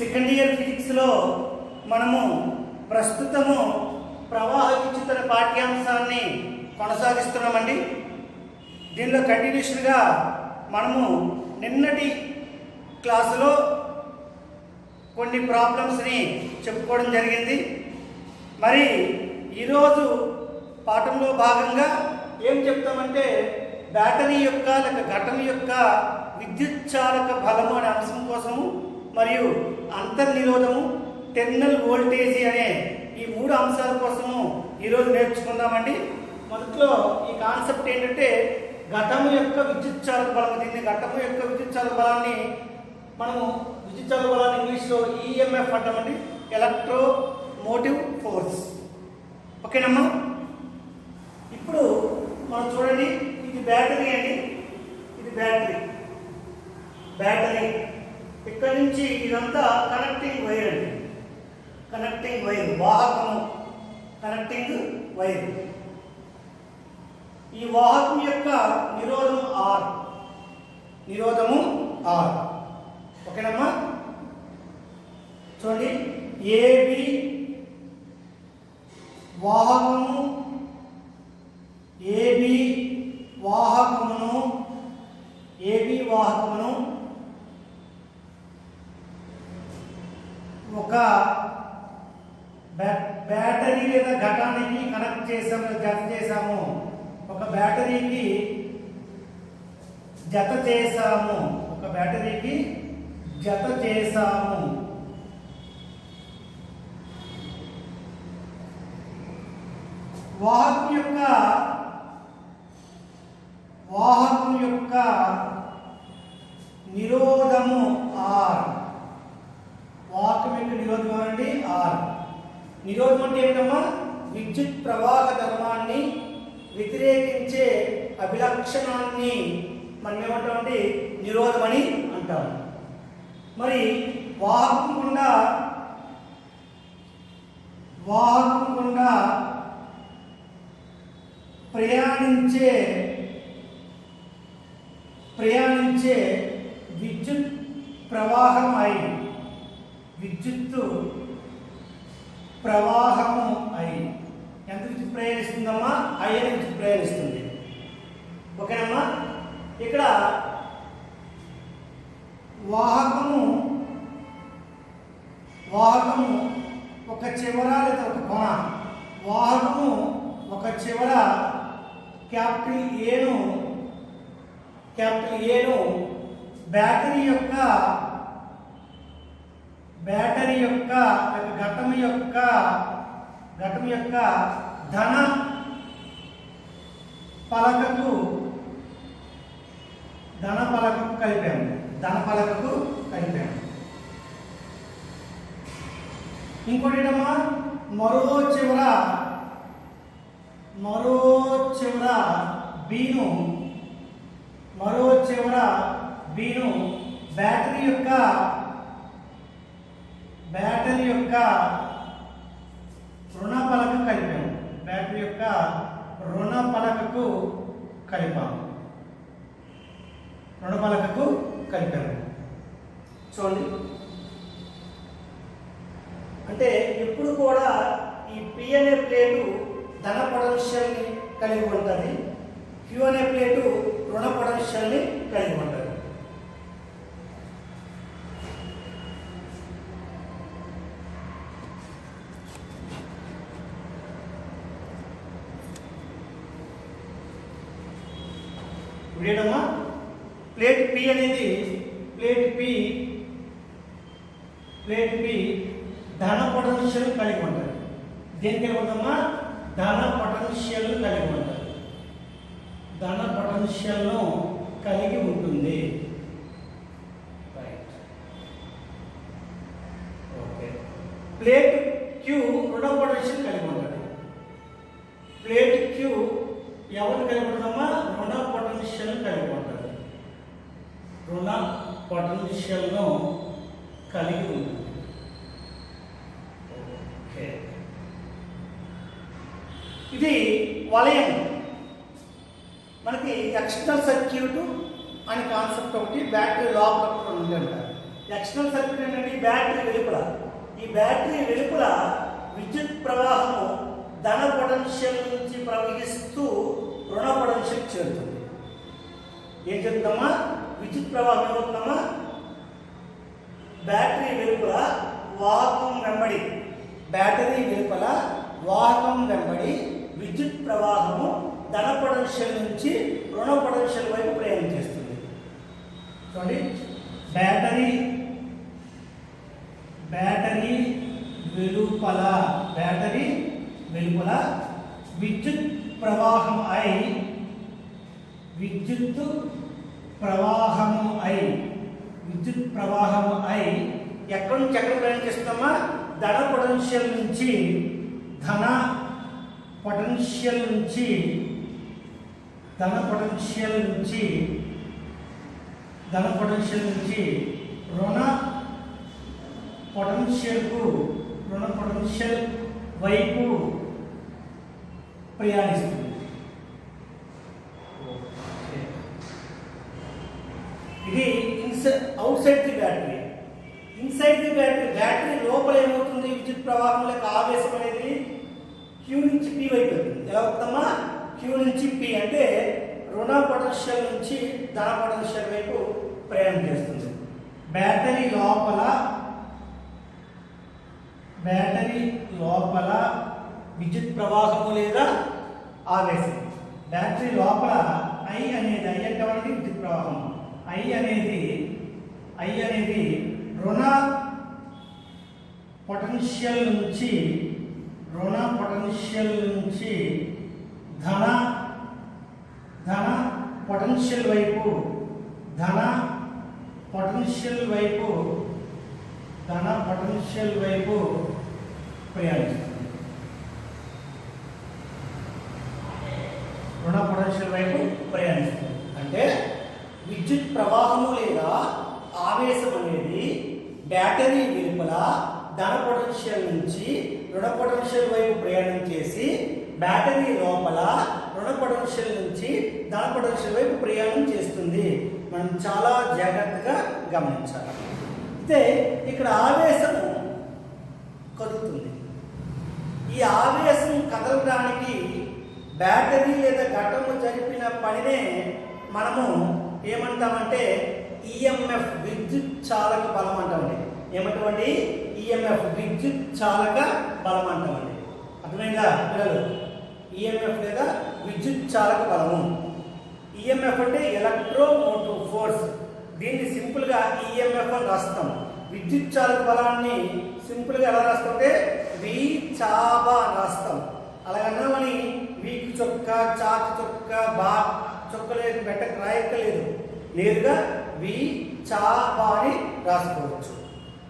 Second year ఫిజిక్స్లో మనము ప్రస్తుతము ప్రవాహ విద్యుత్ పాఠ్యాంశాన్ని కొనసాగిస్తున్నామండి. దీనిలో కంటిన్యూషన్గా మనము నిన్నటి క్లాసులో కొన్ని ప్రాబ్లమ్స్ని చెప్పుకోవడం జరిగింది. మరి ఈరోజు పాఠంలో భాగంగా ఏం చెప్తామంటే బ్యాటరీ యొక్క లేక ఘటన యొక్క విద్యుత్ చాలక బలము అనే అంశం కోసము మరియు అంతర్నిరోధము టెర్మినల్ వోల్టేజీ అనే ఈ మూడు అంశాల కోసము ఈరోజు నేర్చుకుందామండి. మొదట్లో ఈ కాన్సెప్ట్ ఏంటంటే ఘటము యొక్క విద్యుత్ చాలక బలం. దీన్ని ఘటము యొక్క విద్యుత్ చాలక బలాన్ని మనము విద్యుత్ చాలక బలాన్ని ఇంగ్లీష్లో ఈఎంఎఫ్ అంటామండి, ఎలక్ట్రో మోటివ్ ఫోర్స్. ఓకేనమ్మా. ఇప్పుడు మనం చూడండి, ఇది బ్యాటరీ అండి, ఇది బ్యాటరీ ఇక్కడ నుంచి ఇదంతా కనెక్టింగ్ వైర్ అండి, కనెక్టింగ్ వైర్, వాహకము, కనెక్టింగ్ వైర్. ఈ వాహకం యొక్క నిరోధము ఆర్. ఓకేనమ్మా. చూడండి, ఏబి వాహకమును ఒక బ్యాటరీ లేదా ఘటానికి కనెక్ట్ చేసాము, ఒక బ్యాటరీకి జత చేసాము. వాహకం యొక్క నిరోధము ఆర్. వాహకం యొక్క నిరోధం అండి ఆర్. నిరోధం అంటే ఏంటమ్మా? విద్యుత్ ప్రవాహ ధర్మాన్ని వ్యతిరేకించే అభిలక్షణాన్ని మనం ఏమంటామంటే నిరోధం అని అంటాము. మరి వాహకం గుండా ప్రయాణించే విద్యుత్ ప్రవాహము ఐ ఎంత విద్యుత్ ప్రయాణిస్తుందమ్మా? ఐ అని విద్యుత్ ప్రయాణిస్తుంది. ఓకేనమ్మా. ఇక్కడ వాహకము ఒక చివర లేదా ఒక కొన, వాహకము ఒక చివర క్యాపిటల్ ఏను బ్యాటరీ యొక్క ఘటం యొక్క ధన పలకకు కలిపాము. ఇంకోటి ఏంటమ్మా? మరో చివర బీను బ్యాటరీ యొక్క రుణ పలకకు కలిపాము. చూడండి, అంటే ఎప్పుడు కూడా ఈ పి అనే ప్లేటు ధన పొటెన్షియల్ని కలిగి ఉంటుంది, క్యూ అనే ప్లేటు రుణ పొటెన్షియల్ని కలిగి ఉంటుంది. ఇప్పుడేటమ్మా ప్లేట్ పి అనేది ప్లేట్ పి ధన పొటెన్షియల్ కలిగి ఉంటుంది. దేనికి కలిగి ఉందమ్మా? ధన పొటెన్షియల్ కలిగి ఉంటుంది. ఓకే. ప్లేట్ క్యూ రుణ పొటెన్షియల్ కలిగి ఉంటుంది. ప్లేట్ క్యూ ఎవరు కలిగి ఉంటుందమ్మా? రుణ పొటెన్షియల్ కలిగి ఉంటుంది. కలిగి ఉంటుంది. ఓకే. ఇది వలయం. మనకి ఎక్స్టర్నల్ సర్క్యూట్ అని కాన్సెప్ట్ ఒకటి, బ్యాటరీ లాక్ ఒకటి ఉంది అంటారు. ఎక్స్టర్నల్ సర్క్యూట్ ఏంటంటే బ్యాటరీ వెలుపల. ఈ బ్యాటరీ వెలుపల విద్యుత్ ప్రవాహము ధన పొటెన్షియల్ నుంచి ప్రవహిస్తూ రుణ పొటెన్షియల్ చేరుతుంది. ఏం చెప్తామా? విద్యుత్ ప్రవాహం ఏమవుతుందమ్మా? బ్యాటరీ వెలుపల వాహకం వెంబడి, బ్యాటరీ వెలుపల వాహకం వెంబడి విద్యుత్ ప్రవాహము ధన పొటెన్షియల్ నుంచి రుణ పొటెన్షియల్ వైపు ప్రయాణం చేస్తుంది. చూడండి, బ్యాటరీ వెలుపల విద్యుత్ ప్రవాహము ఐ ఎక్కడి నుంచి ఎక్కడ ప్రయాణం చేస్తామా? ధన పొటెన్షియల్ నుంచి రుణ పొటెన్షియల్ వైపు ప్రయాణిస్తుంది. ఇది out side the battery. Inside the battery లోపల ఏమవుతుంది? విద్యుత్ ప్రవాహం యొక్క ఆవేశం అనేది క్యూ నుంచి పి వైపు వెళ్తుంది. ఎలా అవుతుందమ్మా? క్యూ నుంచి పి అంటే రుణ పొటెన్షియల్ నుంచి ధన పొటెన్షియల్ వైపు ప్రయాణం చేస్తుంది. బ్యాటరీ లోపల విద్యుత్ ప్రవాహము లేదా ఆవేశం. బ్యాటరీ లోపల ఐ అంటే విద్యుత్ ప్రవాహం. ఐ అనేది రుణ పొటెన్షియల్ నుంచి ధన పొటెన్షియల్ వైపు ప్రయాణిస్తుంది. రుణ పొటెన్షియల్ వైపు ప్రయాణిస్తుంది అంటే విద్యుత్ ప్రవాహము లేదా ఆవేశం అనేది బ్యాటరీ వెలుపల ధన పొటెన్షియల్ నుంచి రుణ పొటెన్షియల్ వైపు ప్రయాణం చేసి బ్యాటరీ లోపల రుణ పొటెన్షియల్ నుంచి ధన పొటెన్షియల్ వైపు ప్రయాణం చేస్తుంది. మనం చాలా జాగ్రత్తగా గమనించాలి. అయితే ఇక్కడ ఆవేశము కదులుతుంది. ఈ ఆవేశం కదలడానికి బ్యాటరీ లేదా ఘటము జరిపిన పనినే మనము ఏమంటామంటే ఈఎంఎఫ్, విద్యుత్ చాలక బలం అంటామండి. ఏమంటామండి? ఈఎంఎఫ్, విద్యుత్ చాలక బలం అంటామండి. అర్థమైందా పిల్లలు? ఈఎంఎఫ్ లేదా విద్యుత్ చాలక బలము. ఈఎంఎఫ్ అంటే ఎలక్ట్రోమోటివ్ ఫోర్స్. దీన్ని సింపుల్గా ఈఎంఎఫ్ అని రాస్తాం. విద్యుత్ చాలక బలాన్ని సింపుల్గా ఎలా రాస్తామంటే వి చాబా రాస్తాం. అలాగన్నామని వీక్ చొక్క, చాక్ చొక్క, బా చొక్కలేదు, పెట్టక రాయక్కలేదు. నేరుగా వి చాబా అని రాసుకోవచ్చు.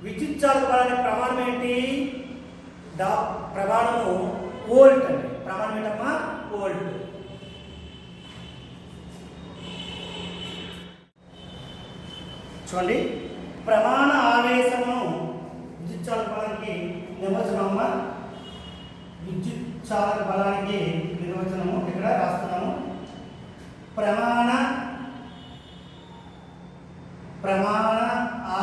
విద్యుత్ చాలక బలానికి ప్రమాణం ఏంటి? ప్రమాణము వోల్ట్ అండి. ప్రమాణం ఏంటమ్మా? వోల్ట్. చూడండి, ప్రమాణ ఆవేశమును విద్యుత్ చాలక బలానికి నిర్వచనమ్మా. విద్యుత్ చాలక బలానికి నిర్వచనము ఇక్కడ రాస్తున్నాము. ప్రమాణ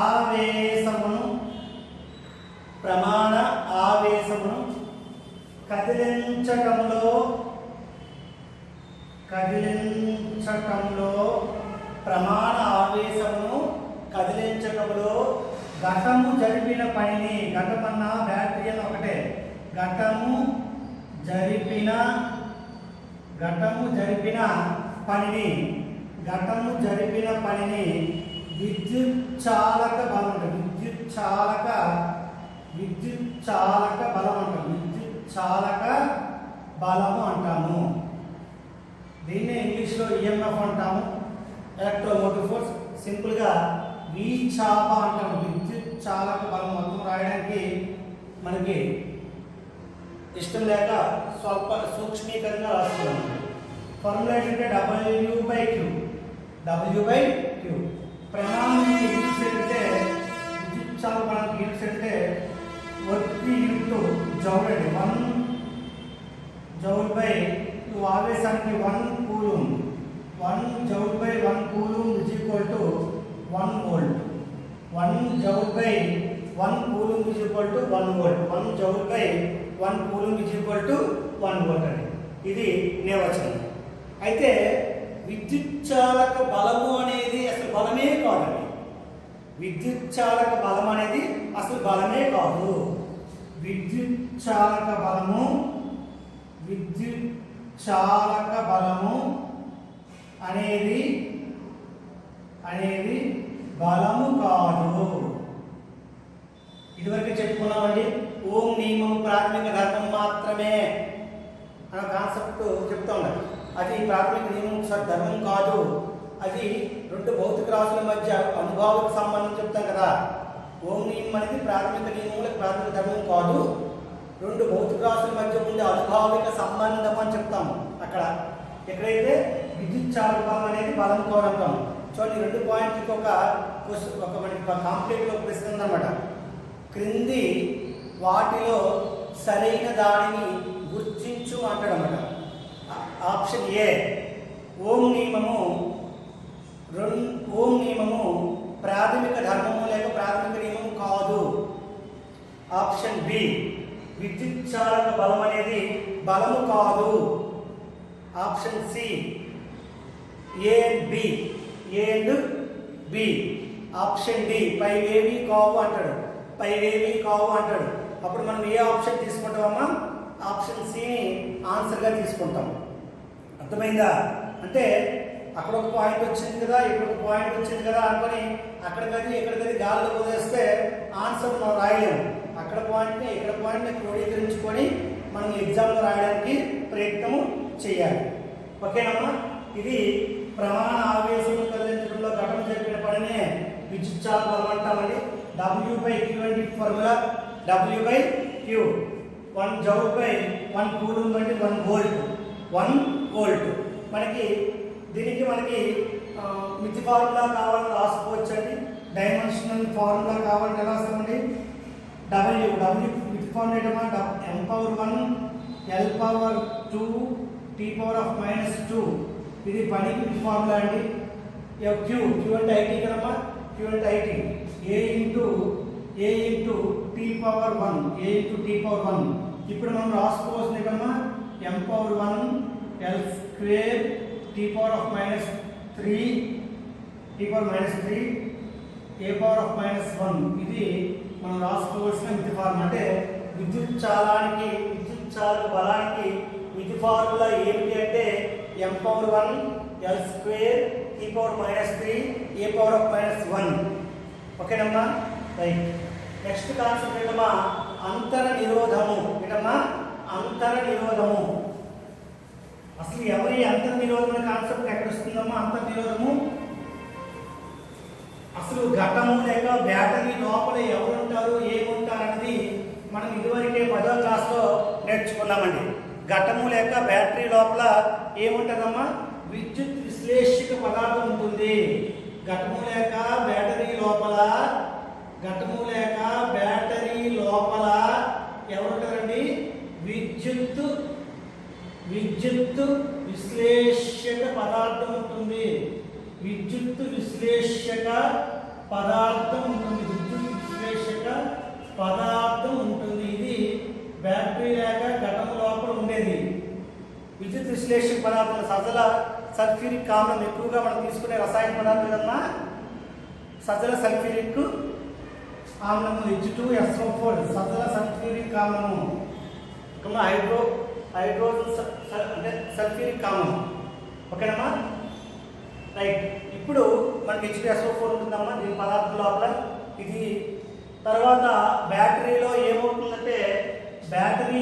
ఆవేశమును కదిలించటంలో ప్రమాణ ఆవేశమును కదిలించటంలో ఘటము జరిపిన పనిని, ఘటమన్నా బ్యాటరీ అని ఒకటే, ఘటము జరిపిన పనిని విద్యుత్ చాలక బలము అంటాము. దీన్నే ఇంగ్లీష్లో ఈఎంఎఫ్ అంటాము, ఎలక్ట్రోమోటివ్ ఫోర్స్. సింపుల్గా వి చాప అంటాము. విద్యుత్ చాలక బలం మొత్తం రాయడానికి మనకి ఇష్టం లేక స్వల్ప సూక్ష్మీకరంగా రాస్తున్నాము. ఫార్ములా ఏంటంటే W/Q. ప్రమాణాన్ని యూనిట్స్ ఏంటంటే విద్యుత్ చాలక బలానికి యూనిట్స్ అంటే ఒత్తి ఇంటూ జౌల్ అండి. 1 జౌల్/, ఆవేశానికి 1 coulomb. 1 joule coulomb = 1 volt. 1 joule by 1 coulomb is equal to 1 volt. 1 joule by 1 coulomb is equal to 1 volt అని ఇది నిర్వచనం. అయితే విద్యుచ్చాలక బలము అనేది అసలు బలమే కాదండి. విద్యుచ్చాలక బలం అనేది అసలు బలమే కాదు. విద్యుచ్చాలక బలము అనేది బలము కాదు. ఇదివరకు చెప్పుకున్నామండి. ఓం నియమం ప్రాథమిక ధర్మం మాత్రమే అనే కాన్సెప్ట్ చెప్తా ఉన్నాడు. అది ప్రాథమిక నియమం ధర్మం కాదు. అది రెండు భౌతిక రాశుల మధ్య అనుభవాలకు సంబంధం చెప్తాం కదా. ఓం నియమం అనేది ప్రాథమిక నియమములకు ప్రాథమిక ధర్మం కాదు. రెండు భౌతిక రాశుల మధ్య ఉండే అనుభావిక సంబంధం అని చెప్తాము. అక్కడ ఎక్కడైతే విద్యుత్ చాలక బలం అనేది బలం కోరంటాం. చూడండి, 2 పాయింట్లకి ఒక మనకి కాంప్లెక్స్లో ప్రశ్న ఉందన్నమాట. క్రింది వాటిలో సరైన దానిని గుర్తించు అంటాడన్నమాట. ఆప్షన్ ఏ ఓం నియమము ప్రాథమిక ధర్మము లేక ప్రాథమిక నియమము కాదు. ఆప్షన్ బి విద్యుత్ చాలక బలం అనేది బలము కాదు. Option C A and B. Option D పైవేవి కావు అంటాడు. అప్పుడు మనం ఏ ఆప్షన్ తీసుకుంటామమ్మా? ఆప్షన్ సిని ఆన్సర్గా తీసుకుంటాం. అర్థమైందా? అంటే అక్కడ ఒక పాయింట్ వచ్చింది కదా, ఇక్కడ ఒక పాయింట్ వచ్చింది కదా అనుకొని అక్కడికది ఇక్కడికది గాలిలో వదిలేస్తే ఆన్సర్ మనం రాయలేము. అక్కడ పాయింట్ని ఇక్కడ పాయింట్ని క్రోడీకరించుకొని మనం ఎగ్జామ్లో రాయడానికి ప్రయత్నము చేయాలి. ఓకేనమ్మా? ఇది ప్రమాణ ఆవేశం కదిలించడంలో ఘటన జరిపిన పనినే విద్యుత్ చాలక బలం అంటామండి. W/Q అంటే formula W/Q 1 joule by 1 coulomb అంటే 1 volt. దీనికి మనకి మితి ఫార్ములా కావాలని రాసుకోవచ్చు అండి. డైమెన్షనల్ ఫార్ములా కావాలంటే ఎలా వస్తామండి? W మితి ఫార్ములా ఏంటమ్మా? m⁴ L⁴ 2 T⁻⁻2 ఇది పనికి మితి ఫార్ములా అండి. Q అంటే IT కదమ్మా. Q అంటే IT A ఇంటూ T⁻1 ఇప్పుడు మనం రాసుకోవాల్సింది కమ్మా m⁴ L² T⁻3 A⁻1 ఇది మనం రాసుకోవాల్సిన మితి ఫార్ములా. అంటే విద్యుత్ చాలక బలానికి మితి ఫార్ములా ఏమిటి అంటే m⁴ L² T⁻3 A⁻1. ఓకేనమ్మా? రైట్. నెక్స్ట్ కాన్సెప్ట్ ఏంటమ్మా? అంతర నిరోధము. అసలు ఎవరి అంతర నిరోధం అనే కాన్సెప్ట్ ఎక్కడ వస్తుందమ్మా? అంతర నిరోధము అసలు ఘటము లేక బ్యాటరీ లోపల ఎవరుంటారు, ఏముంటారు అనేది మనం ఇదివరకే 10వ క్లాస్లో నేర్చుకున్నామండి. ఘటము లేక బ్యాటరీ లోపల ఏముంటుందమ్మా? విద్యుత్ విశ్లేషక పదార్థం ఉంటుంది. ఘటము లేక బ్యాటరీ లోపల ఎవరుంటారండి? విద్యుత్ విశ్లేషక పదార్థం ఉంటుంది. విద్యుత్ విశ్లేషక పదార్థం ఉంటుంది. ఇది బ్యాటరీ లేక ఘటము లోపల ఉండేది. విద్యుత్ విశ్లేషక పదార్థం సజల సల్ఫ్యూరిక్ ఆమ్లం ఎక్కువగా మనం తీసుకునే రసాయన పదార్థం కదమ్మా. సజల సల్ఫ్యూరిక్ ఆమ్లము H2SO4 సజల సల్ఫ్యూరిక్ ఆమ్లము. హైడ్రోజన్ అంటే సల్ఫ్యూరిక్ ఆమ్లం. ఓకేనమ్మా? రైట్. ఇప్పుడు మనకి H2SO4 ఉంటుందమ్మా దీని పదార్థం లోపల. ఇది తర్వాత బ్యాటరీలో ఏమవుతుందంటే బ్యాటరీ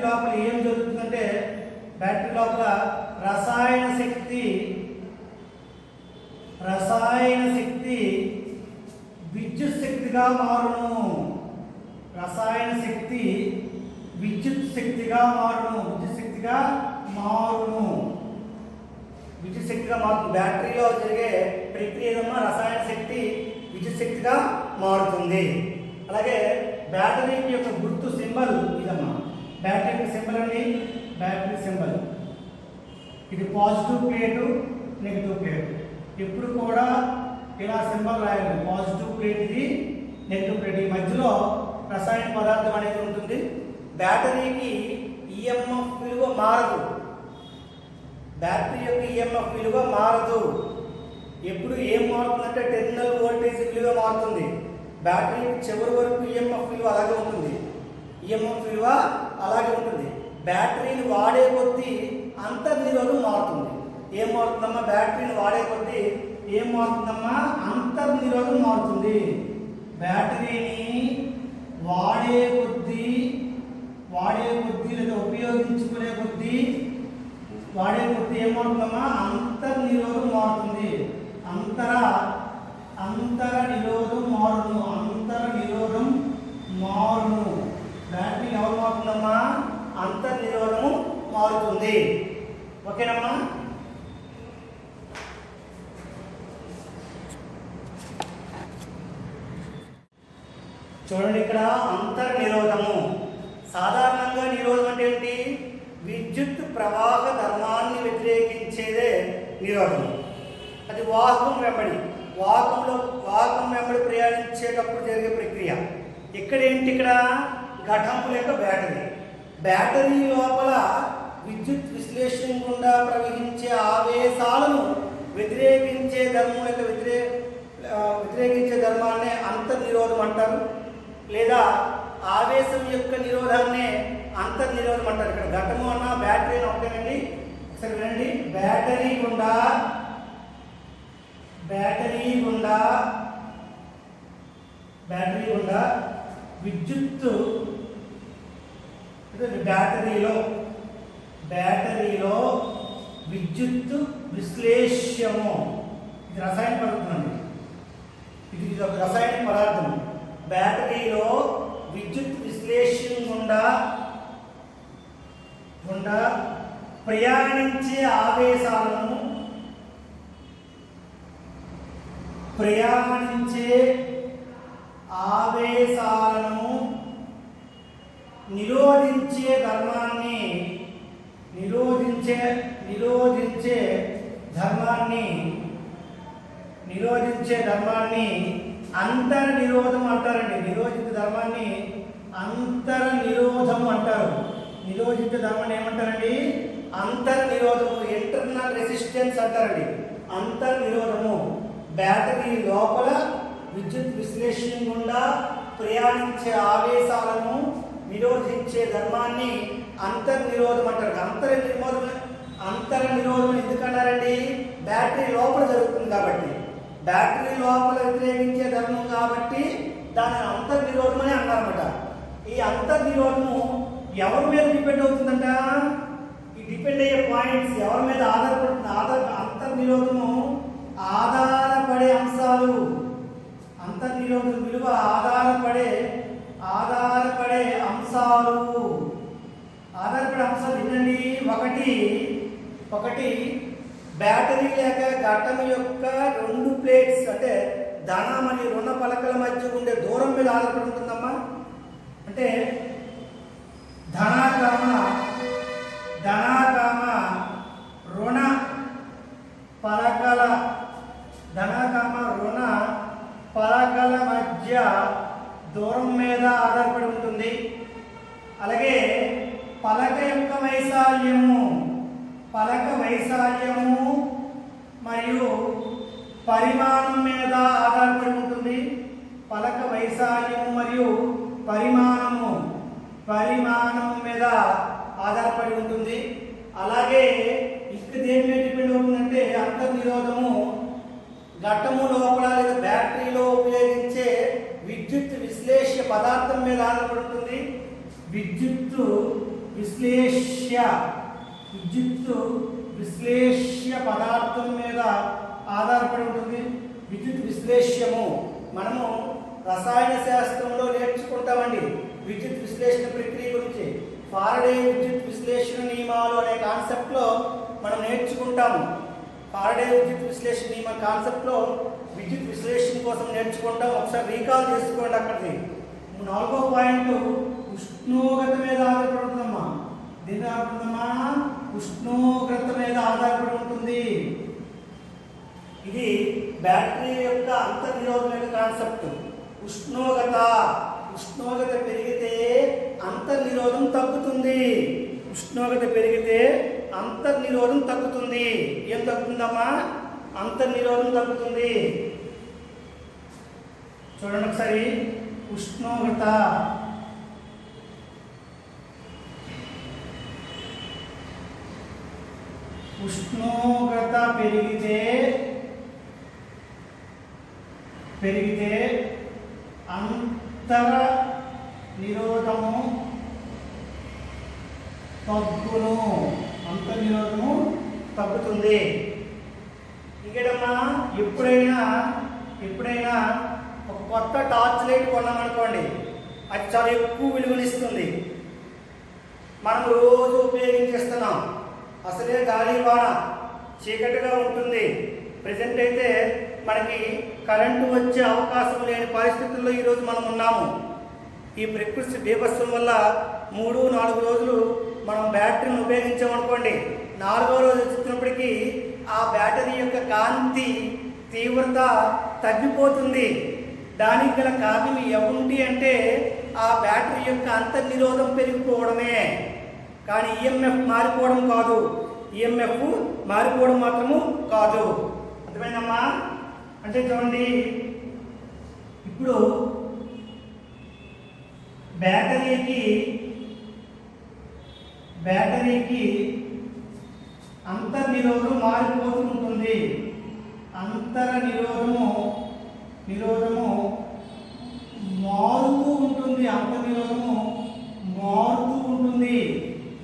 లోపల ఏం జరుగుతుందంటే బ్యాటరీ లోపల రసాయన శక్తి విద్యుత్ శక్తిగా మారును. విద్యుత్ శక్తిగా మారుతుంది. బ్యాటరీలో జరిగే ప్రక్రియ ఏదమ్మా? రసాయన శక్తి విద్యుత్ శక్తిగా మారుతుంది. అలాగే బ్యాటరీ యొక్క గుర్తు సింబల్ ఇదమ్మా. బ్యాటరీ సింబల్ అండి. బ్యాటరీ సింబల్ ఇది పాజిటివ్ ప్లేటు, నెగిటివ్ ప్లేటు. ఎప్పుడు కూడా ఇలా సింబల్ రాయాలి. పాజిటివ్ ప్లేట్ ఇది, నెగిటివ్ ప్లేట్. ఈ మధ్యలో రసాయన పదార్థం అనేది ఉంటుంది. బ్యాటరీకి ఈఎంఎఫ్ విలువ మారదు. బ్యాటరీ యొక్క ఈఎంఎఫ్ విలువ మారదు. ఎప్పుడు ఏం మారుతుందంటే టెర్మినల్ వోల్టేజ్ విలువ మారుతుంది. బ్యాటరీ చివరి వరకు ఈఎంఎఫ్ విలువ అలాగే ఉంటుంది. ఈఎంఎఫ్ విలువ అలాగే ఉంటుంది. బ్యాటరీని వాడే కొద్దీ అంతర్నిరోధం మారుతుంది. ఏం మారుతుందమ్మా? బ్యాటరీని వాడే కొద్దీ ఏం మారుతుందమ్మా? అంతర్నిరోధం మారుతుంది. బ్యాటరీని వాడే కొద్దీ లేదా ఉపయోగించుకునే కొద్దీ ఏమవుతుందమ్మా? అంతర్నిరోధం మారుతుంది. అంతర్నిరోధం మారును. బ్యాటరీ ఎవరు మారుతుందమ్మా? అంతర్నిరోధము మారుతుంది. ఓకేనమ్మా? చూడండి ఇక్కడ అంతర్నిరోధము. సాధారణంగా నిరోధం అంటే ఏంటి? విద్యుత్ ప్రవాహ ధర్మాన్ని వ్యతిరేకించేదే నిరోధం. అది వాహకం వెంబడి ప్రయాణించేటప్పుడు జరిగే ప్రక్రియ. ఇక్కడ ఏంటి? ఇక్కడ ఘటము లేక బ్యాటరీ లోపల విద్యుత్ విశ్లేషణ గుండా ప్రవహించే ఆవేశాలను వ్యతిరేకించే ధర్మాన్ని అంతర్నిరోధం అంటారు. లేదా ఆవేశం యొక్క నిరోధాన్నే అంతర్నిరోధం అంటారు. ఇక్కడ ఘటము అన్న బ్యాటరీ అని ఒకటేనండి. ఒకసారి వినండి. బ్యాటరీ గుండా విద్యుత్తు బ్యాటరీలో విద్యుత్తు విశ్లేష్యము. ఇది రసాయన పదార్థం అండి. ఇది ఒక రసాయన పదార్థం. బ్యాటరీలో విద్యుత్ విశ్లేషణ గుండా ప్రయాణించే ఆవేశాలను నిరోధించే ధర్మాన్ని అంతర్నిరోధం అంటారండి. నిరోధిత ధర్మాన్ని అంతర్నిరోధం అంటారు. నిరోధిత ధర్మాన్ని ఏమంటారండి? అంతర్నిరోధము, ఇంటర్నల్ రెసిస్టెన్స్ అంటారండి. అంతర్నిరోధము. బ్యాటరీ లోపల విద్యుత్ విశ్లేషణ గుండా ప్రయాణించే ఆవేశాలను నిరోధించే ధర్మాన్ని అంతర్నిరోధం అంటారు. అంతర్నిరోధం ఎందుకన్నారండి? బ్యాటరీ లోపల జరుగుతుంది కాబట్టి. బ్యాటరీ లోపల వ్యతిరేకించే ధర్మం కాబట్టి దాని అంతర్నిరోధం అని అన్నారన్నమాట. ఈ అంతర్నిరోధము ఎవరి మీద డిపెండ్ అవుతుందంట? ఈ డిపెండ్ అయ్యే పాయింట్స్ ఎవరి మీద ఆధారపడుతుంది? అంతర్నిరోధము ఆధారపడే అంశాలు. అంతర్నిరోధం విలువ ఆధారపడే అంశాలు ఏంటండి? ఒకటి బ్యాటరీ లేక ఘటన యొక్క రెండు ప్లేట్స్ అంటే ధన మరియు రుణ పలకల మధ్య ఉండే దూరం మీద ఆధారపడి ఉంటుందమ్మా. అంటే ధనాకామ రుణ పలకల మధ్య దూరం మీద ఆధారపడి ఉంటుంది. అలాగే పలక యొక్క వైశాల్యము మరియు పరిమాణం మీద ఆధారపడి ఉంటుంది. పలక వైశాల్యము మరియు పరిమాణము మీద ఆధారపడి ఉంటుంది. అలాగే ఇక్కడ దేని మీద డిపెండ్ అవుతుందంటే అంతర్నిరోధము ఘటము లోపల లేదా బ్యాటరీలో ఉపయోగించే విద్యుత్ విశ్లేష్య పదార్థం మీద ఆధారపడుతుంది. విద్యుత్ విశ్లేష్య పదార్థం మీద ఆధారపడి ఉంటుంది. విద్యుత్ విశ్లేష్యము మనము రసాయన శాస్త్రంలో నేర్చుకుంటామండి. విద్యుత్ విశ్లేషణ ప్రక్రియ గురించి ఫారడే విద్యుత్ విశ్లేషణ నియమాలు అనే కాన్సెప్ట్లో మనం నేర్చుకుంటాము. ఫారడే విద్యుత్ విశ్లేషణ నియమ కాన్సెప్ట్లో విద్యుత్ విశ్లేషణ కోసం నేర్చుకుంటాం. ఒకసారి రీకాల్ చేసుకోండి. అక్కడికి 4వ పాయింట్ ఉష్ణోగ్రత మీద ఆధారపడి ఉంటుందమ్మా. దీని ఆధారపడుతుందమ్మా? ఉష్ణోగ్రత మీద ఆధారపడి ఉంటుంది. ఇది బ్యాటరీ యొక్క అంతర్నిరోధం యొక్క కాన్సెప్ట్. ఉష్ణోగ్రత పెరిగితే అంతర్నిరోధం తగ్గుతుంది. ఉష్ణోగ్రత పెరిగితే అంతర్నిరోధం తగ్గుతుంది. ఏం తగ్గుతుందమ్మా? అంతర్నిరోధం తగ్గుతుంది. చూడండి ఒకసారి. ఉష్ణోగ్రత పెరిగితే అంతర నిరోధము తగ్గుతుంది. ఇంకేటమ్మా, ఎప్పుడైనా ఒక కొత్త టార్చ్ లైట్ కొన్నామనుకోండి, అది చాలా ఎక్కువ విలువనిస్తుంది. మనం రోజు ఉపయోగించేస్తున్నాం. అసలే గాలి వాన చీకటిగా ఉంటుంది. ప్రజెంట్ అయితే మనకి కరెంటు వచ్చే అవకాశం లేని పరిస్థితుల్లో ఈరోజు మనం ఉన్నాము. ఈ ప్రకృతి బీభత్సం వల్ల 3-4 రోజులు మనం బ్యాటరీని ఉపయోగించామనుకోండి, 4వ రోజు వచ్చినప్పటికీ ఆ బ్యాటరీ యొక్క కాంతి తీవ్రత తగ్గిపోతుంది. దానికి గల కారణం ఏమిటి అంటే ఆ బ్యాటరీ యొక్క అంతర్నిరోధం పెరిగిపోవడమే. కానీ ఈఎంఎఫ్ మారిపోవడం కాదు. ఈఎంఎఫ్ మారిపోవడం మాత్రము కాదు. అర్థమైందమ్మా? అంటే చూడండి, ఇప్పుడు బ్యాటరీకి అంతర్నిరోధం మారిపోతూ ఉంటుంది. నిరోధము మారుతూ ఉంటుంది. అంతర్నిరోధము మారుతూ ఉంటుంది.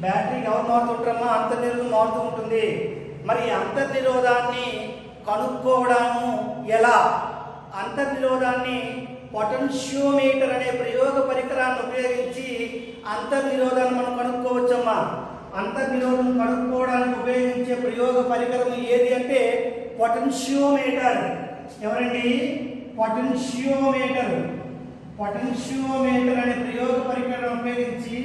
బ్యాటరీకి ఎవరు మారుతుంటారమ్మా? అంతర్నిరోధం మారుతూ ఉంటుంది. మరి అంతర్నిరోధాన్ని కనుక్కోవడము ఎలా? అంతర్నిరోధాన్ని పొటెన్షియోమీటర్ అనే ప్రయోగ పరికరాన్ని ఉపయోగించి అంతర్నిరోధాన్ని మనం కనుక్కోవచ్చమ్మా. అంతర్నిరోధం కనుక్కోవడానికి ఉపయోగించే ప్రయోగ పరికరం ఏది అంటే పొటెన్షియోమీటర్. ఎవరండి? పొటెన్షియోమీటర్ అనే ప్రయోగ పరికరం ఉపయోగించి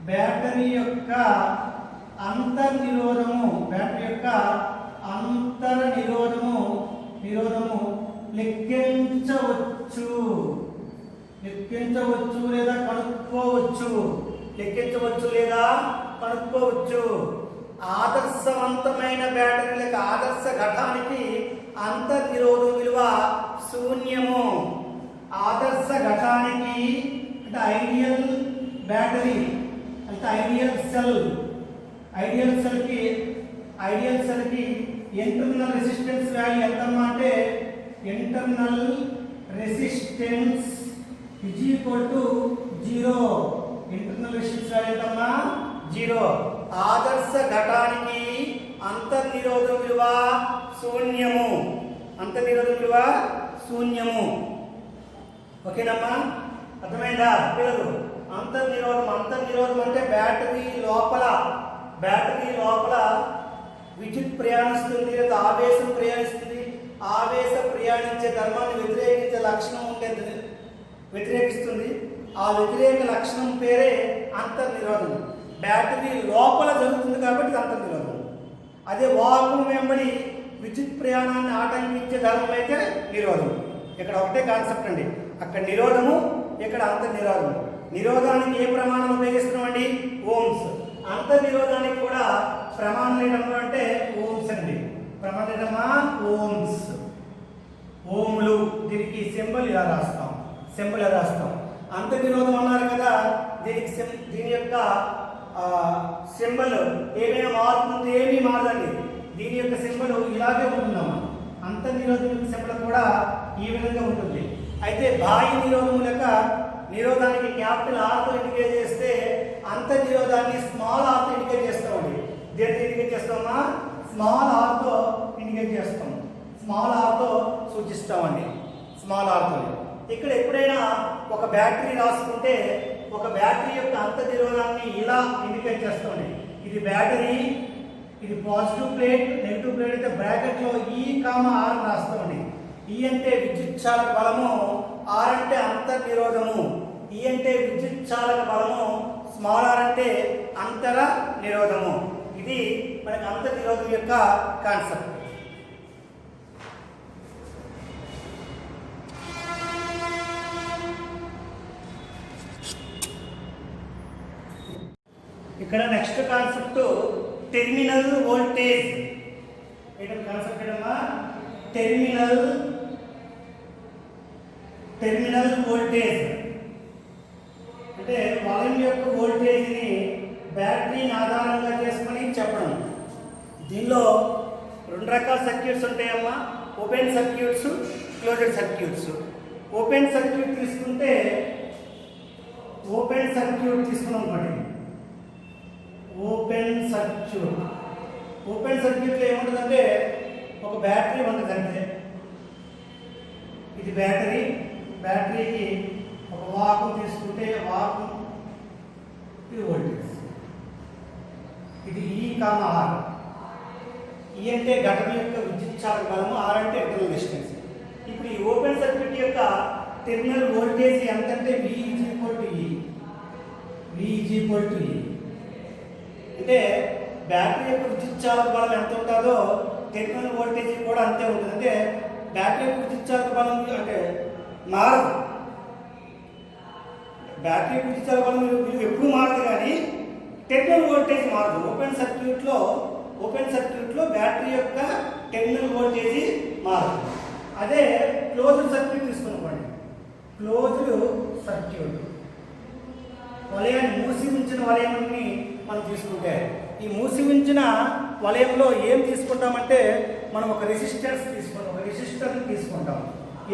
బ్యాటరీ యొక్క అంతర్నిరోధము లెక్కించవచ్చు లేదా కనుక్కోవచ్చు. ఆదర్శవంతమైన బ్యాటరీలకు, ఆదర్శ ఘటానికి అంతర్నిరోధం విలువ శూన్యము. ఆదర్శ ఘటానికి అంటే ఐడియల్ బ్యాటరీ అంటే ఐడియల్ సెల్ కి ఇంటర్నల్ రెసిస్టెన్స్ వాల్యూ ఎంతమ్మా అంటే internal resistance is equal to 0. Internal resistance value ఎంతమ్మా? 0. ఆదర్శ ఘటానికి అంతర్నిరోధం విలువ శూన్యము. ఓకేనమ్మా? అర్థమైందా పిల్లలు? అంతర్నిరోధం అంటే బ్యాటరీ లోపల విద్యుత్ ప్రయాణిస్తుంది లేదా ఆవేశం ప్రయాణిస్తుంది. ప్రయాణించే ధర్మాన్ని వ్యతిరేకించే లక్షణం ఉంటుంది, వ్యతిరేకిస్తుంది. ఆ వ్యతిరేక లక్షణం పేరే అంతర్నిరోధం. బ్యాటరీ లోపల జరుగుతుంది కాబట్టి అంతర్నిరోధం. అదే వాక్యూమ్ వెంబడి విద్యుత్ ప్రయాణాన్ని ఆటంకించే ధర్మం అయితే నిరోధం. ఇక్కడ ఒకటే కాన్సెప్ట్ అండి. అక్కడ నిరోధము, ఇక్కడ అంతర్నిరోధం. నిరోధానికి ఏ ప్రమాణం ఉపయోగిస్తున్నామండి? ఓమ్స్. అంతర్నిరోధానికి కూడా ప్రమాణం ఏంటమ్మా అంటే ఓమ్స్ అండి. ప్రమాణం ఏంటమ్మా? ఓములు. దీనికి సింబల్ ఇలా రాస్తాం. అంతర్నిరోధం అన్నారు కదా, దీని యొక్క సింబల్ ఏమైనా మారుతుంది? ఏమీ మారదండి. దీని యొక్క సింబల్ ఇలాగే ఉంటుందమ్మా. అంతర్నిరోధం యొక్క సింబల్ కూడా ఈ విధంగా ఉంటుంది. అయితే బాహ్య నిరోధం యొక్క నిరోధానికి క్యాపిటల్ ఆర్తో ఇండికేట్ చేస్తే అంతర్నిరోధాన్ని స్మాల్ ఆర్తో ఇండికేట్ చేస్తామండి. దేంతో ఇండికేట్ చేస్తామా? స్మాల్ ఆర్తో ఇండికేట్ చేస్తాం. స్మాల్ ఆర్తో సూచిస్తామండి. ఇక్కడ ఎప్పుడైనా ఒక బ్యాటరీ రాసుకుంటే ఒక బ్యాటరీ యొక్క అంతర్నిరోధాన్ని ఇలా ఇండికేట్ చేస్తామండి. ఇది బ్యాటరీ, ఇది పాజిటివ్ ప్లేట్, నెగిటివ్ ప్లేట్ అయితే బ్రాకెట్లో E, R రాస్తామండి. E అంటే విద్యుత్ చాలక బలము, ఆర్ అంటే అంతర్నిరోధము, ఈ అంటే విద్యుత్ చాలక బలము, స్మాల్ ఆర్ అంటే అంతర నిరోధము. ఇది మనకి అంతర్నిరోధం యొక్క కాన్సెప్ట్. ఇక్కడ నెక్స్ట్ కాన్సెప్ట్ టెర్మినల్ వోల్టేజ్. ఏంటంటే కాన్సెప్ట్ ఏంటమ్మా? టెర్మినల్ వోల్టేజ్ అంటే వాల్యూమ్ యొక్క వోల్టేజ్ని బ్యాటరీని ఆధారంగా చేసుకొని చెప్పడం. దీనిలో రెండు రకాల సర్క్యూట్స్ ఉంటాయమ్మా, open circuits, closed circuits. Open circuit తీసుకున్నాం అనుకోండి. ఓపెన్ సర్క్యూట్లో ఏముంటుందంటే ఒక బ్యాటరీ ఉంటుందంటే, ఇది బ్యాటరీకి ఒక వాహకం తీసుకుంటే వాహకం, ఇది వోల్టేజ్, ఇది E, R. ఈ అంటే ఘటన యొక్క విద్యుత్ చాలక బలము, ఆర్ అంటే ఇంటర్నల్ రెసిస్టెన్స్. ఇప్పుడు ఈ ఓపెన్ సర్క్యూట్ యొక్క టెర్మినల్ వోల్టేజ్ ఎంత అంటే V E. అంటే బ్యాటరీ యొక్క విద్యుత్ చాలక బలం ఎంత ఉంటుందో టెర్మినల్ వోల్టేజ్ కూడా అంతే ఉంటుంది. అంటే బ్యాటరీ యొక్క విద్యుత్ చాలక బలం అంటే మారదు, బ్యాటరీ యొక్క విద్యుత్ చాలక బలం విలువ ఎప్పుడు మారదు, కానీ టెర్మినల్ వోల్టేజ్ మారదు. ఓపెన్ సర్క్యూట్లో బ్యాటరీ యొక్క టెర్మినల్ వోల్టేజ్ మారదు. అదే క్లోజ్డ్ సర్క్యూట్ తీసుకున్నాం. క్లోజ్డ్ సర్క్యూట్ వలయాన్ని, మూసి ఉంచిన వలయాన్ని మనం తీసుకుంటే, ఈ మూసి ఉంచిన వలయంలో ఏం తీసుకుంటామంటే మనం ఒక రెసిస్టర్ని తీసుకుంటాం.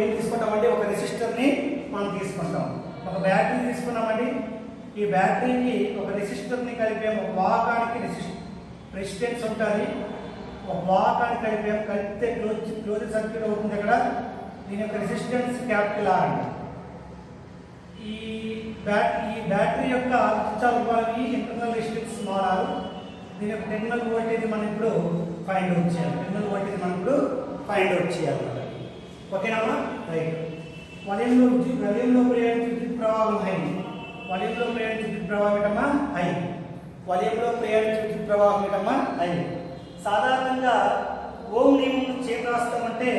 ఏం తీసుకుంటామంటే ఒక రెసిస్టర్ని మనం తీసుకుంటాం. ఒక బ్యాటరీ తీసుకున్నామండి, ఈ బ్యాటరీకి ఒక రెసిస్టర్ని కలిపాము. ఒక వాహకానికి రెసిస్టెన్స్ ఉంటుంది, ఒక వాహకానికి కలిపితే క్లోజ్ సర్క్యూట్ అవుతుంది. అక్కడ దీని యొక్క రెసిస్టెన్స్ క్యాపిటల్ R అండి. ఈ బ్యాటరీ యొక్క విద్యుత్ ఇంటర్నల్ రెసిస్టెన్స్ స్మాల్ r. దీని యొక్క టెర్మినల్ వోల్టేజ్ మనం ఇప్పుడు ఫైండ్ అవుట్ చేయాలి. ఓకేనమ్మా? రైట్. వలయంలో ప్రయాణించే విద్యుత్ ప్రవాహం హై. వలయంలో ప్రయాణించే విద్యుత్ ప్రవాహం ఏటమ్మా? హై. సాధారణంగా ఓం నియమం నుంచి ఏం రాస్తామంటే,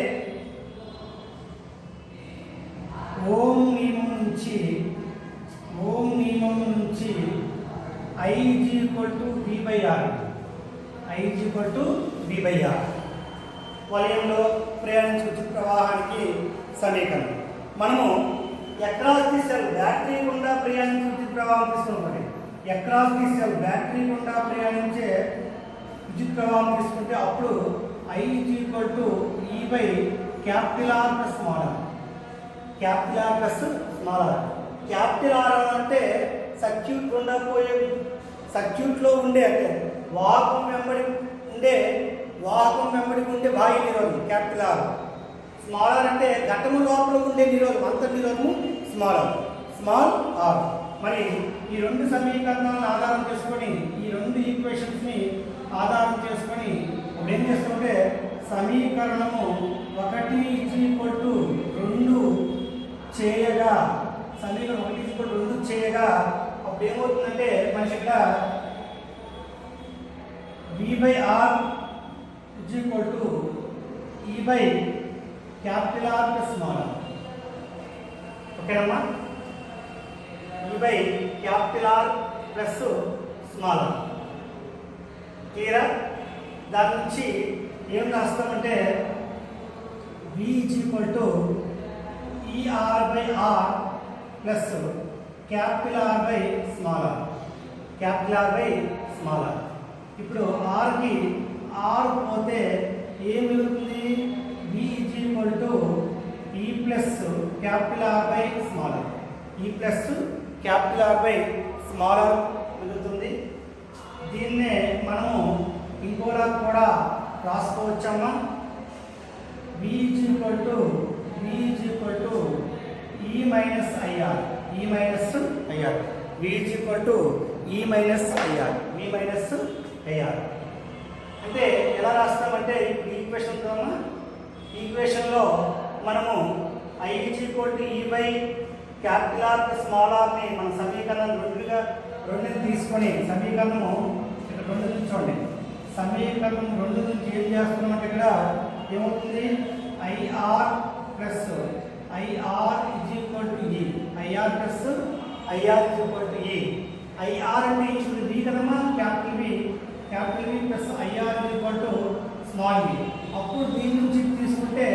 ఓం నియమం నుంచి I = V/R. వలయంలో ప్రయాణించే విద్యుత్ ప్రవాహానికి సమీకరణం. మనము అక్రాస్ ది సెల్ బ్యాటరీ గుండా ప్రయాణించే విద్యుత్ ప్రవాహం తీసుకుంటే, అక్రాస్ ది సెల్ బ్యాటరీ గుండా ప్రయాణించే విద్యుత్ ప్రవాహం తీసుకుంటే అప్పుడు I = E/R + small r. Capital R అంటే సర్క్యూట్లో ఉండే అంటే వాహకం వెంబడి ఉండే బాహ్య నిరోధం క్యాపిటల్ R. స్మాల్ r అంటే ఘటము లోపల ఉండే నిరోధం, అంతర్నిరోధము స్మాల్ r. మరి ఈ రెండు సమీకరణాలను ఆధారం చేసుకొని, ఈ రెండు ఈక్వేషన్స్ని ఆధారం చేసుకొని ఇప్పుడు ఏం చేస్తుంటే సమీకరణము 1 = 2 చేయగా, అప్పుడు ఏమవుతుందంటే మనకి ఇక్కడ V/R = E/R + స్మాల్ r. ఓకేనమ్మా? E/R + small r. క్లియరా? దాని నుంచి ఏం రాస్తామంటే V = ER/R + R/స్మాల్ r. ఇప్పుడు ఆర్కి ఆర్ పోతే ఏం మిగులుతుంది? V = E + R/స్మాల్ r. R/స్మాల్ r మిగులుతుంది. దీన్నే మనము ఇంకోలా కూడా రాసుకోవచ్చమ్మా. V = E-IR. అంటే ఎలా రాస్తామంటే ఈ ఈక్వేషన్లో మనము I is equal to E by capital R plus small r ని మన సమీకరణం రెండుని తీసుకొని సమీకరణము ఇక్కడ రెండు నుంచి చూడండి. సమీకరణం రెండు నుంచి ఏం చేస్తున్నామంటే ఇక్కడ ఏమవుతుంది IR plus IR is equal to E. IR plus IR is equal to E. IR అంటే ఇప్పుడు V కదమ్మా capital V plus IR is equal to small v. అప్పుడు దీని నుంచి తీసుకుంటే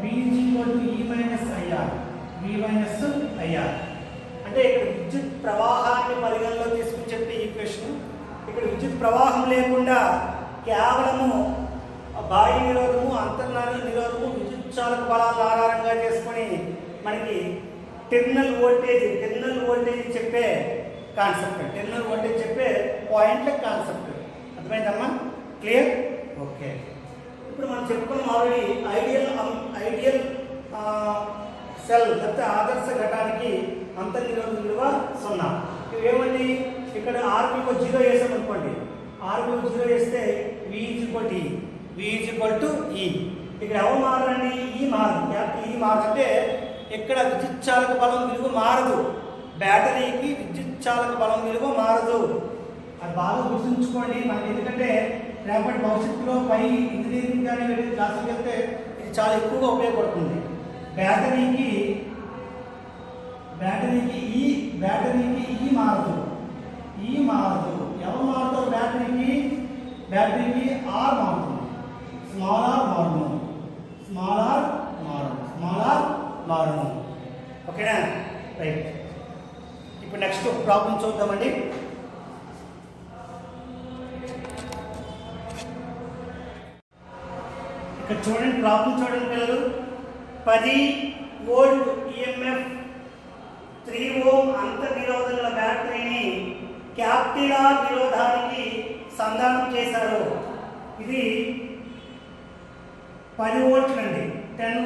V is equal to E minus IR. V minus IR అంటే ఇక్కడ విద్యుత్ ప్రవాహాన్ని పరిగణలో తీసుకుని చెప్పే ఈక్వేషన్. ఇక్కడ విద్యుత్ ప్రవాహం లేకుండా కేవలము బాహ్య నిరోధము అంతర్నాళ నిరోధము విద్యుత్ చాలక బలాల ఆధారంగా చేసుకొని మనకి టెర్మినల్ వోల్టేజ్ చెప్పే కాన్సెప్ట్, టెర్మినల్ వోల్టేజ్ చెప్పే పాయింట్ల కాన్సెప్ట్. అర్థమైందమ్మా? క్లియర్? ఓకే. ఇప్పుడు మనం చెప్పుకున్నాం ఆల్రెడీ ఐడియల్ సెల్ లేకపోతే ఆదర్శ ఘటానికి అంతర్నిరోధం విలువ 0. ఇవేమండి ఇక్కడ R విలువ 0 వేసామనుకోండి, R విలువ 0 వేస్తే V is equal to E. ఇక్కడ ఎవరు మారండి? E మారదు. క్యాపిటల్ E మారదు అంటే ఇక్కడ విద్యుత్ చాలక బలం విలువ మారదు. బ్యాటరీకి విద్యుత్ చాలక బలం విలువ మారదు. అది బాగా గుర్తుంచుకోండి. మనకి ఎందుకంటే రేపటి భవిష్యత్తులో పై ఇంజనీరింగ్ కానీ వెళ్ళి క్లాసులకు వెళ్తే ఇది చాలా ఎక్కువగా ఉపయోగపడుతుంది. బ్యాటరీకి ఈ మారదు. ఎవరు మారుతారు? బ్యాటరీకి ఆర్ మారుతుంది. స్మాల్ ఆర్ మారును. ఓకేనా? రైట్. ఇప్పుడు నెక్స్ట్ ప్రాబ్లం చూద్దామండి. ఇక్కడ చూడండి, ప్రాబ్లం చూడండి పిల్లలు. 10 వోల్ట్ EMF 3 ఓం అంతర్నిరోధం గల బ్యాటరీని క్యాపిటల్ R నిరోధానికి సంధానం చేశారు. ఇది 10 వోల్ట్లు అండి. 10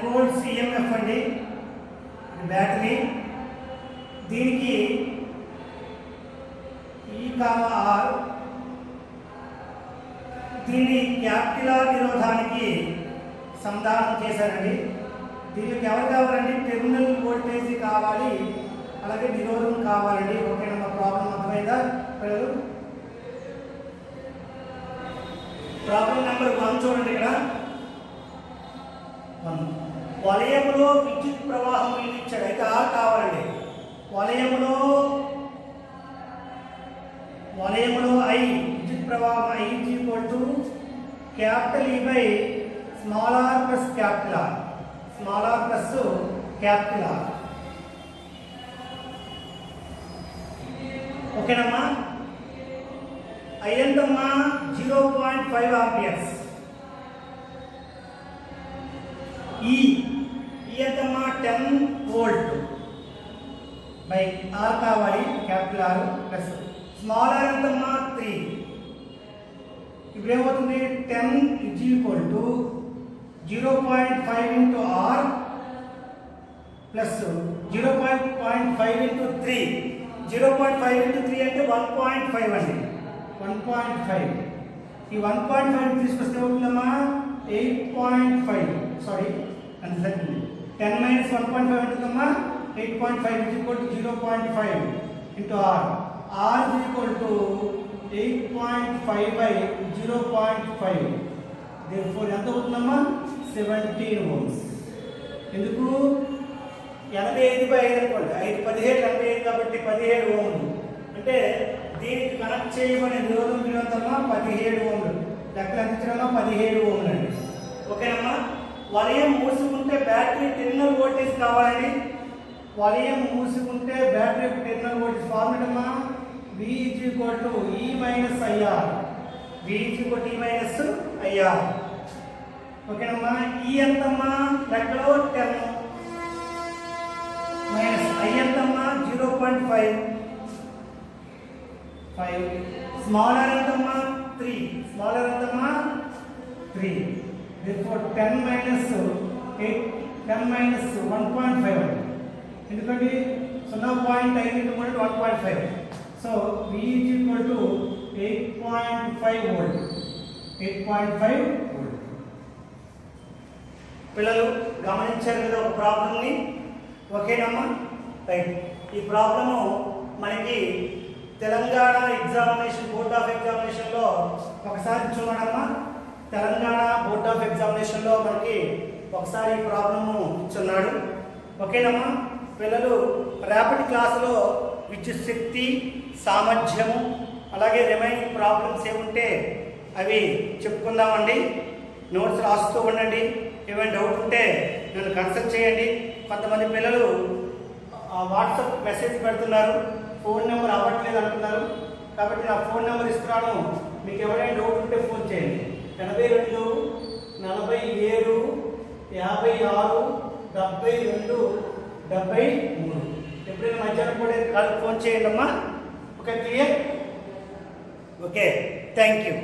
వోల్ట్స్ EMF అండి బ్యాటరీ. దీనికి E, R దీన్ని క్యాపిటల్ R నిరోధానికి సంధానం చేశారండి. దీనికి ఎవరు కావాలండి? టెర్మినల్ వోల్టేజ్ కావాలి, అలాగే నిరోధం కావాలండి. ఓకేనా? మా ప్రాబ్లం అర్థమైందా పిల్లలు? ప్రాబ్లం నెంబర్ 1 చూడండి. ఇక్కడ వలయములో విద్యుత్ ప్రవాహం ఇచ్చాడు. అయితే R కావాలండి. వలయములో I విద్యుత్ ప్రవాహం I is equal to capital E by small r plus capital R. ఓకేనమ్మా? I ఎంతమ్మా? 0.5 ఆంపియర్స్. E ఎంతమ్మా? 10 వోల్ట్ బై R కావాలి, capital R plus small r ఎంతమ్మా? 3. ఇప్పుడు ఏమవుతుంది? 10 is equal to 0.5 into R plus 0.5 into 3. 0.5 into 3 అంటే 1.5 అండి. 1.5. ఈ 1.5 తీసుకొస్తే ఏమవుతుందమ్మా? 8.5. సారీ అంటే తగ్గింది. 10 minus 1.5 ఉంటుందమ్మా? 8.5 is equal to 0.5 into R. R is equal to 8.5 by 0.5. therefore ఎంత అవుతుందమ్మా? 17 ohms. ఎందుకు? 85/5 అనుకోండి. 17 85 కాబట్టి 17 ఓంలు. అంటే దీనికి కనెక్ట్ చేయబడిన నిరోధం విలువ ఎంతమ్మా? 17 ఓంలు. లెక్కలు ఎంత ఇచ్చారమ్మా? 17 ఓంలు అండి. ఓకేనమ్మా? వలయం మూసుకుంటే బ్యాటరీ టెర్మినల్ వోల్టేజ్ కావాలండి. వలయం మూసుకుంటే బ్యాటరీ టెర్మినల్ వోల్టేజ్ ఫార్ములా అమ్మా? V is equal to E minus IR. ఓకేనమ్మా? E ఎంతమ్మా? లెక్కలో 10 మైనస్ I ఎంతమ్మా? 0.5. స్మాల్ r ఎంతమ్మా? 3. therefore 10 minus 1.5 ఎందుకంటే 0.5 into 1.5. so V is equal to 8.5 volt. పిల్లలు గమనించారు కదా ఒక ప్రాబ్లమ్ని? ఓకేనమ్మా, రైట్. ఈ ప్రాబ్లము మనకి తెలంగాణ ఎగ్జామినేషన్ బోర్డ్ ఆఫ్ ఎగ్జామినేషన్లో ఒకసారి చూడమ్మా. తెలంగాణ బోర్డ్ ఆఫ్ ఎగ్జామినేషన్లో మనకి ఒకసారి ఈ ప్రాబ్లము ఇచ్చున్నాడు. ఓకేనమ్మా పిల్లలు, రేపటి క్లాసులో విద్యుత్ శక్తి, సామర్థ్యము, అలాగే రిమైనింగ్ ప్రాబ్లమ్స్ ఏముంటే అవి చెప్పుకుందామండి. నోట్స్ రాస్తూ ఉండండి. ఏమైనా డౌట్ ఉంటే నన్ను కన్సల్ట్ చేయండి. కొంతమంది పిల్లలు వాట్సాప్ మెసేజ్ పెడుతున్నారు, ఫోన్ నెంబర్ అవ్వట్లేదు అంటున్నారు. కాబట్టి నా ఫోన్ నెంబర్ ఇస్తున్నాను, మీకు ఎవరైనా డౌట్ ఉంటే ఫోన్ చేయండి. 82 47 56 72 73. ఎప్పుడైనా మధ్యాహ్నం కూడా ఫోన్ చేయండి అమ్మా. Okay, clear? Okay, thank you.